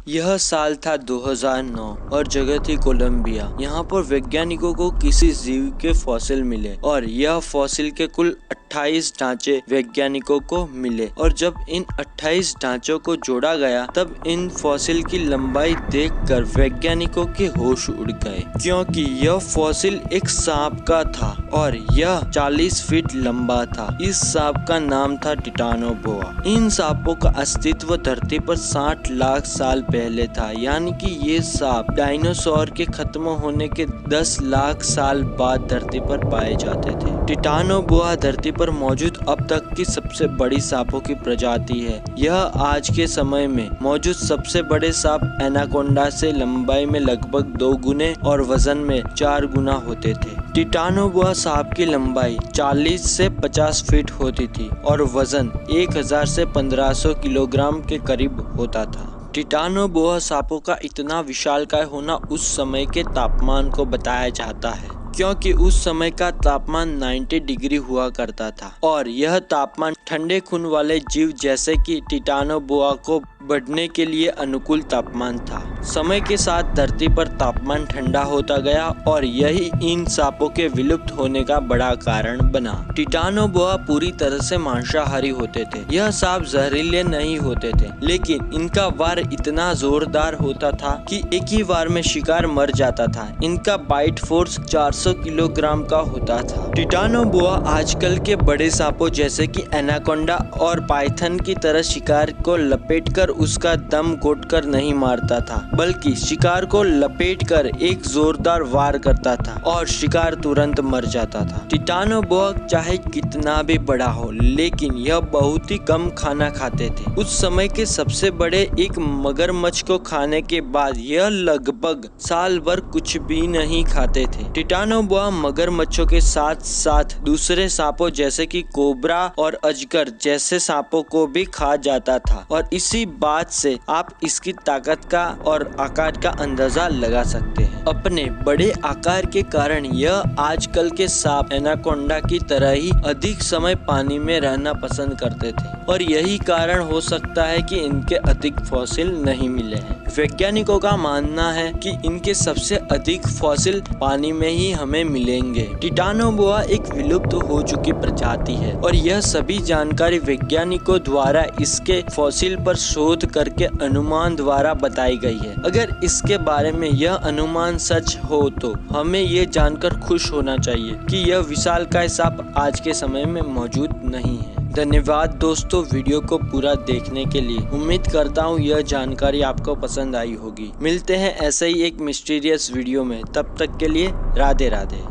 यह साल था 2009 और जगह थी कोलंबिया। यहाँ पर वैज्ञानिकों को किसी जीव के फॉसिल मिले और यह फॉसिल के कुल 28 ढांचे वैज्ञानिकों को मिले और जब इन 28 ढांचों को जोड़ा गया तब इन फॉसिल की लंबाई देखकर वैज्ञानिकों के होश उड़ गए, क्योंकि यह फॉसिल एक सांप का था और यह 40 फीट लंबा था। इस सांप का नाम था टिटानोबोआ। इन सांपों का अस्तित्व धरती पर 60 लाख साल पहले था, यानी कि ये सांप डायनासोर के खत्म होने के 10 लाख साल बाद धरती पर पाए जाते थे। टिटानोबोआ धरती पर मौजूद अब तक की सबसे बड़ी सांपों की प्रजाति है। यह आज के समय में मौजूद सबसे बड़े सांप एनाकोंडा से लंबाई में लगभग 2 गुने और वजन में 4 गुना होते थे। टिटानोबोआ सांप की लंबाई 40 से 50 फीट होती थी और वजन 1000 से 1500 किलोग्राम के करीब होता था। टिटानोबोआ सांपों का इतना विशालकाय होना उस समय के तापमान को बताया जाता है, क्योंकि उस समय का तापमान 90 डिग्री हुआ करता था और यह तापमान ठंडे खून वाले जीव जैसे कि टिटानोबोआ को बढ़ने के लिए अनुकूल तापमान था। समय के साथ धरती पर तापमान ठंडा होता गया और यही इन सांपों के विलुप्त होने का बड़ा कारण बना। टिटानोबोआ पूरी तरह से मांसाहारी होते थे। यह सांप जहरीले नहीं होते थे, लेकिन इनका वार इतना जोरदार होता था कि एक ही वार में शिकार मर जाता था। इनका बाइट फोर्स 400 किलोग्राम का होता था। टिटानोबोआ आजकल के बड़े सांपों जैसे कि एनाकोंडा और पाइथन की तरह शिकार को लपेटकर उसका दम घोटकर नहीं मारता था, बल्कि शिकार को लपेटकर एक जोरदार वार करता था और शिकार तुरंत मर जाता था। टिटानोबोआ चाहे कितना भी बड़ा हो, लेकिन यह बहुत ही कम खाना खाते थे। उस समय के सबसे बड़े एक मगरमच्छ को खाने के बाद यह लगभग साल भर कुछ भी नहीं खाते थे। टिटानोबोआ मगरमच्छों के साथ साथ दूसरे सांपों जैसे कि कोबरा और अजगर जैसे सांपों को भी खा जाता था और इसी बात से आप इसकी ताकत का और आकार का अंदाजा लगा सकते हैं। अपने बड़े आकार के कारण यह आजकल के सांप एनाकोंडा की तरह ही अधिक समय पानी में रहना पसंद करते थे और यही कारण हो सकता है कि इनके अधिक फॉसिल नहीं मिले हैं। वैज्ञानिकों का मानना है कि इनके सबसे अधिक फॉसिल पानी में ही हमें मिलेंगे। टिटानोबोआ एक विलुप्त हो चुकी प्रजाति है और यह सभी जानकारी वैज्ञानिकों द्वारा इसके फॉसिल पर शोध करके अनुमान द्वारा बताई गई है। अगर इसके बारे में यह अनुमान सच हो तो हमें ये जानकर खुश होना चाहिए कि यह विशालकाय सांप आज के समय में मौजूद नहीं है। धन्यवाद दोस्तों, वीडियो को पूरा देखने के लिए। उम्मीद करता हूँ यह जानकारी आपको पसंद आई होगी। मिलते हैं ऐसे ही एक मिस्टीरियस वीडियो में, तब तक के लिए राधे राधे।